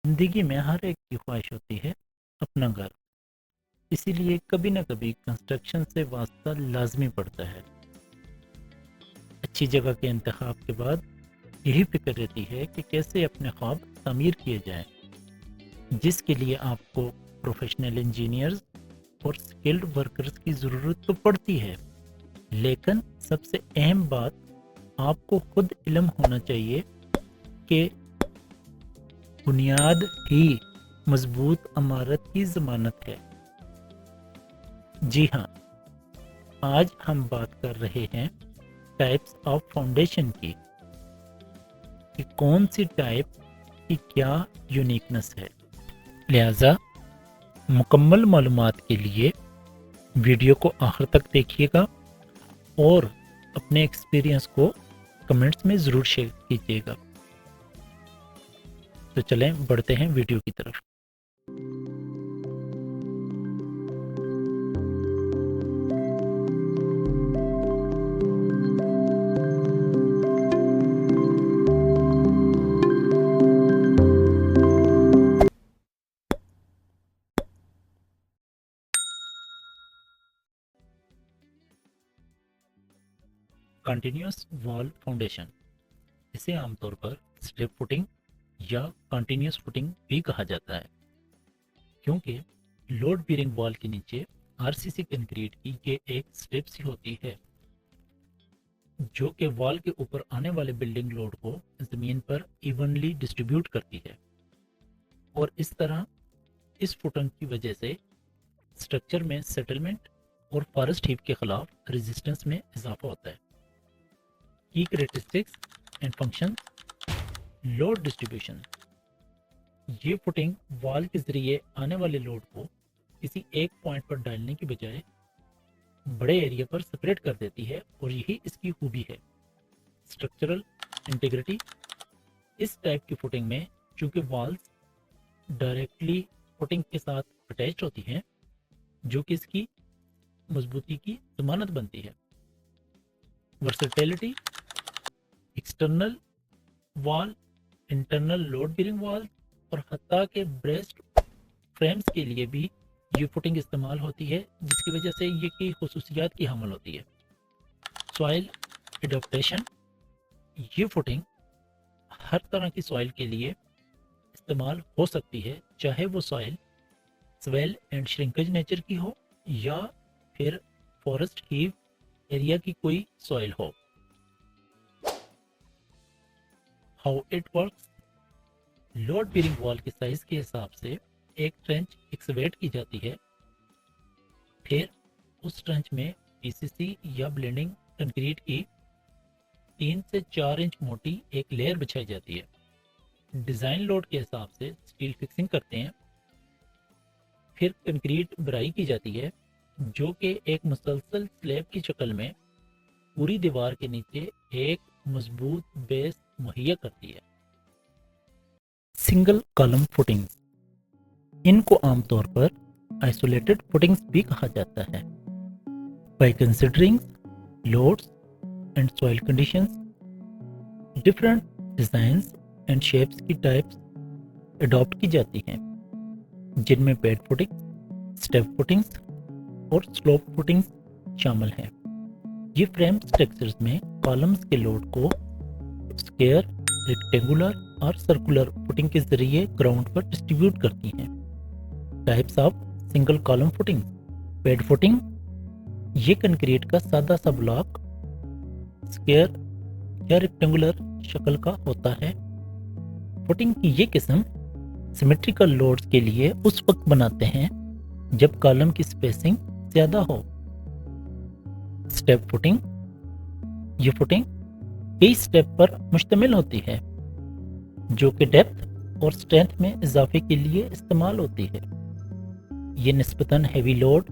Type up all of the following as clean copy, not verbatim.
जिंदगी में हर एक की ख्वाहिश होती है अपना घर। इसीलिए कभी न कभी कंस्ट्रक्शन से वास्ता लाजमी पड़ता है। अच्छी जगह के इंतखाब के बाद यही फिक्र रहती है कि कैसे अपने ख्वाब तामीर किए जाएं, जिसके लिए आपको प्रोफेशनल इंजीनियर्स और स्किल्ड वर्कर्स की ज़रूरत तो पड़ती है, लेकिन सबसे अहम बात आपको खुद इल्म होना चाहिए कि बुनियाद ही मजबूत इमारत की ज़मानत है। जी हाँ, आज हम बात कर रहे हैं टाइप्स ऑफ फाउंडेशन की कि कौन सी टाइप की क्या यूनिकनेस है। लिहाजा मुकम्मल मालूमात के लिए वीडियो को आखिर तक देखिएगा और अपने एक्सपीरियंस को कमेंट्स में ज़रूर शेयर कीजिएगा। तो चलें बढ़ते हैं वीडियो की तरफ। कंटिन्यूस वॉल फाउंडेशन, इसे आमतौर पर स्लिप फुटिंग या कंटिन्यूस फुटिंग भी कहा जाता है, क्योंकि लोड बीरिंग वॉल के नीचे आरसीसी कंक्रीट की ये एक स्लिप सी होती है जो कि वॉल के ऊपर आने वाले बिल्डिंग लोड को जमीन पर इवनली डिस्ट्रीब्यूट करती है और इस तरह इस फुटिंग की वजह से स्ट्रक्चर में सेटलमेंट और फॉरेस्ट हीप के खिलाफ रेजिस्टेंस में इजाफा होता है। की characteristics and function. Load distribution, ये फुटिंग वॉल के जरिए आने वाले लोड को किसी एक पॉइंट पर डालने की बजाय बड़े एरिया पर सेपरेट कर देती है और यही इसकी खूबी है। स्ट्रक्चरल इंटीग्रिटी, इस टाइप की फुटिंग में चूंकि वॉल्स डायरेक्टली फुटिंग के साथ अटैच्ड होती हैं, जो कि इसकी मजबूती की जमानत बनती है। Versatility, external wall, internal load bearing wall और हत्ता के ब्रेस्ट फ्रेम्स के लिए भी ये फुटिंग इस्तेमाल होती है, जिसकी वजह से ये की खुसूसियात की हामिल होती है। सॉइल एडॉप्टेशन, ये फुटिंग हर तरह की सॉइल के लिए इस्तेमाल हो सकती है, चाहे वो soil swell and shrinkage nature की हो या फिर फॉरेस्ट हीप एरिया की कोई सॉइल हो। How it works, load bearing wall के साइज के हिसाब से एक ट्रेंच एक्सवेट की जाती है, फिर उस ट्रेंच में पीसीसी या ब्लेंडिंग कंक्रीट की 3 से 4 इंच मोटी एक लेयर बिछाई जाती है। डिज़ाइन लोड के हिसाब से स्टील फिक्सिंग करते हैं, फिर कंक्रीट भराई की जाती है जो कि एक मुसलसल स्लैब की शक्ल में पूरी दीवार के नीचे एक मजबूत बेस मुहैया करती है। सिंगल कॉलम फुटिंग्स, इनको आमतौर पर आइसोलेटेड फुटिंग्स भी कहा जाता है। By considering loads and soil conditions, different designs and shapes की टाइप्स अडॉप्ट की जाती हैं, जिनमें बेड फुटिंग्स, स्टेप फुटिंग्स और स्लोप फुटिंग्स शामिल हैं। ये फ्रेम स्ट्रक्चर्स में कॉलम्स के लोड को स्क्वायर, रेक्टेंगुलर और सर्कुलर फुटिंग के जरिए ग्राउंड पर डिस्ट्रीब्यूट करती हैं। Types of single column footing. Bed footing, ये कंक्रीट का सादा सा ब्लॉक स्क्वायर या रेक्टेंगुलर शक्ल का होता है। फुटिंग की ये किस्म सिमेट्रिकल लोड्स के लिए उस वक्त बनाते हैं जब कॉलम की स्पेसिंग ज्यादा हो। स्टेप फुटिंग, ये फुटिंग कई स्टेप पर मुश्तमिल होती है जो कि डेप्थ और स्ट्रेंथ में इजाफे के लिए इस्तेमाल होती है। ये निस्बतन हैवी लोड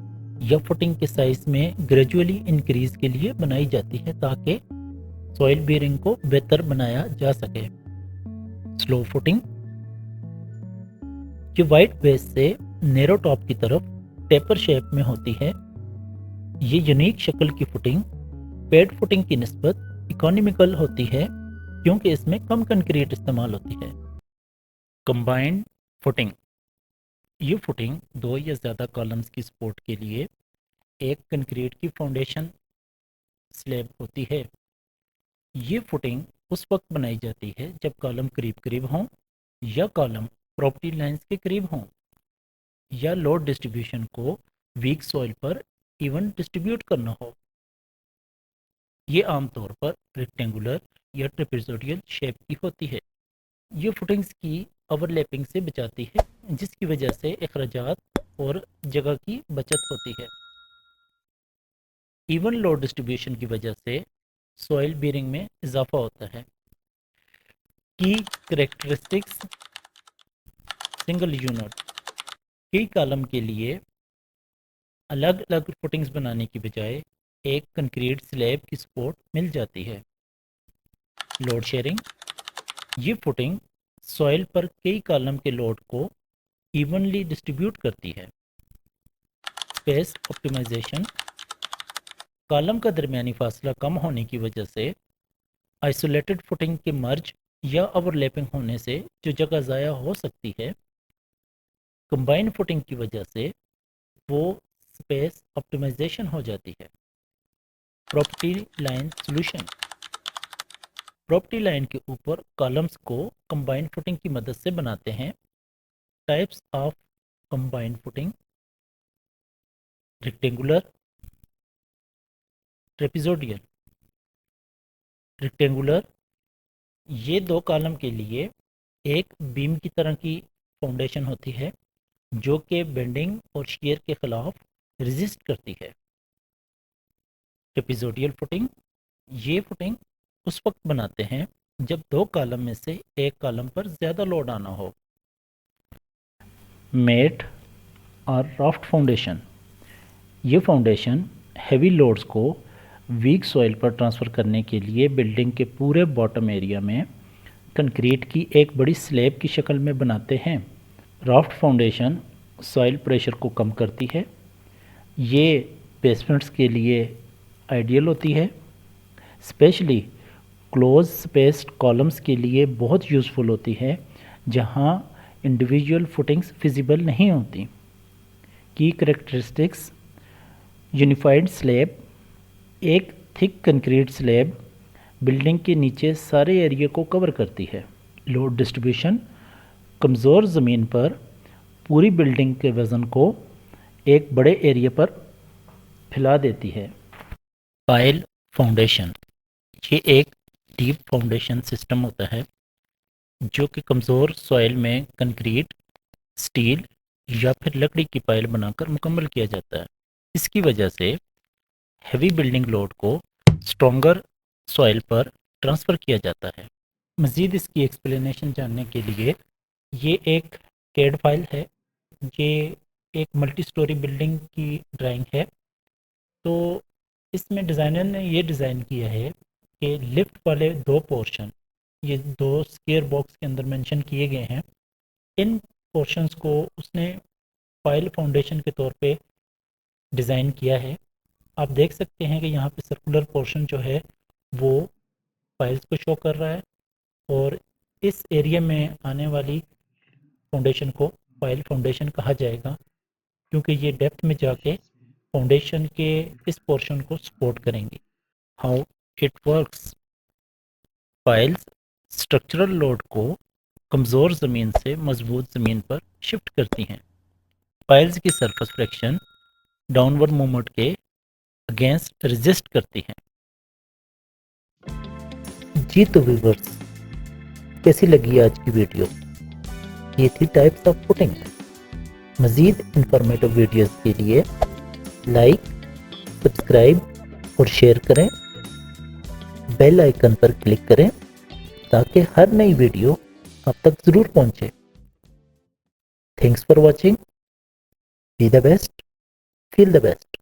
या फुटिंग के साइज में ग्रेजुअली इंक्रीज के लिए बनाई जाती है ताकि सॉइल बेयरिंग को बेहतर बनाया जा सके। स्लो फुटिंग, जो वाइड बेस से नैरो टॉप की तरफ टेपर शेप में होती है। ये यूनिक शक्ल की फुटिंग पेड फुटिंग की निस्बत इकोनॉमिकल होती है क्योंकि इसमें कम कंक्रीट इस्तेमाल होती है। Combined footing. ये फुटिंग दो या ज़्यादा कॉलम्स की सपोर्ट के लिए एक कंक्रीट की फाउंडेशन स्लैब होती है। ये फुटिंग उस वक्त बनाई जाती है जब कॉलम करीब करीब हों या कॉलम प्रॉपर्टी लाइंस के करीब हों या लोड डिस्ट्रीब्यूशन को वीक सॉइल पर इवन डिस्ट्रीब्यूट करना हो। ये आमतौर पर रेक्टेंगुलर या ट्रेपेजोइडल शेप की होती है। ये फुटिंग्स की ओवरलैपिंग से बचाती है, जिसकी वजह से अखराजात और जगह की बचत होती है। इवन लोड डिस्ट्रीब्यूशन की वजह से सॉइल बेरिंग में इजाफा होता है। की करेक्टरिस्टिक्स सिंगल यूनिट। कई कॉलम के लिए अलग अलग फुटिंग्स बनाने की बजाय एक कंक्रीट स्लैब की सपोर्ट मिल जाती है। Load sharing. ये फुटिंग सॉइल पर कई कॉलम के लोड को इवनली डिस्ट्रीब्यूट करती है। Space optimisation. कॉलम का दरमियानी फासला कम होने की वजह से आइसोलेटेड फुटिंग के मर्ज या ओवरलैपिंग होने से जो जगह ज़ाया हो सकती है, कंबाइंड फुटिंग की वजह से वो स्पेस ऑप्टिमाइजेशन हो जाती है। Property line solution. Property line के ऊपर कॉलम्स को कंबाइंड फुटिंग की मदद से बनाते हैं। Types of combined footing: rectangular, trapezoidal. Rectangular, ये दो कॉलम के लिए एक बीम की तरह की फाउंडेशन होती है जो कि बेंडिंग और शियर के खिलाफ रेजिस्ट करती है। ट्रेपेजोइडल फुटिंग, ये फुटिंग उस वक्त बनाते हैं जब दो कॉलम में से एक कॉलम पर ज़्यादा लोड आना हो। मेट और राफ्ट फाउंडेशन। ये फाउंडेशन हैवी लोड्स को वीक सॉइल पर ट्रांसफ़र करने के लिए बिल्डिंग के पूरे बॉटम एरिया में कंक्रीट की एक बड़ी स्लैब की शक्ल में बनाते हैं। राफ्ट फाउंडेशन सॉइल प्रेशर को कम करती है। ये बेसमेंट्स के लिए आइडियल होती है। स्पेशली क्लोज स्पेस्ड कॉलम्स के लिए बहुत यूज़फुल होती है जहां इंडिविजुअल फुटिंग्स फिजिबल नहीं होती। की करेक्टरिस्टिक्स: यूनिफाइड स्लैब, एक थिक कंक्रीट स्लैब बिल्डिंग के नीचे सारे एरिया को कवर करती है। लोड डिस्ट्रीब्यूशन: कमज़ोर ज़मीन पर पूरी बिल्डिंग के वज़न को एक बड़े एरिया पर फैला देती है। पाइल फाउंडेशन, ये एक डीप फाउंडेशन सिस्टम होता है जो कि कमज़ोर सॉइल में कंक्रीट, स्टील या फिर लकड़ी की पाइल बनाकर मुकम्मल किया जाता है। इसकी वजह से हैवी बिल्डिंग लोड को स्ट्रॉन्गर सॉइल पर ट्रांसफ़र किया जाता है। मज़ीद इसकी एक्सप्लेनेशन जानने के लिए ये एक कैड फाइल है। ये एक मल्टी स्टोरी बिल्डिंग की ड्राइंग है। तो इसमें डिज़ाइनर ने ये डिज़ाइन किया है कि लिफ्ट वाले दो पोर्शन, ये दो स्क्वायर बॉक्स के अंदर मेंशन किए गए हैं, इन पोर्शंस को उसने पाइल फाउंडेशन के तौर पे डिज़ाइन किया है। आप देख सकते हैं कि यहाँ पे सर्कुलर पोर्शन जो है वो पाइल्स को शो कर रहा है और इस एरिया में आने वाली फाउंडेशन को पाइल फाउंडेशन कहा जाएगा क्योंकि ये डेप्थ में जाके फाउंडेशन के इस पोर्शन को सपोर्ट करेंगे। How it works: piles structural load को कमज़ोर ज़मीन से मजबूत ज़मीन पर शिफ्ट करती हैं। पाइल्स की सरफेस फ्रैक्शन डाउनवर्ड मूवमेंट के अगेंस्ट रेजिस्ट करती हैं। जी तो व्यूअर्स, कैसी लगी आज की वीडियो? ये थी टाइप्स ऑफ फुटिंग। मज़ीद इंफॉर्मेटिव वीडियोस के लिए लाइक, सब्सक्राइब और शेयर करें। बेल आइकन पर क्लिक करें ताकि हर नई वीडियो आप तक ज़रूर पहुंचे। Thanks for watching. Be the best, feel the best.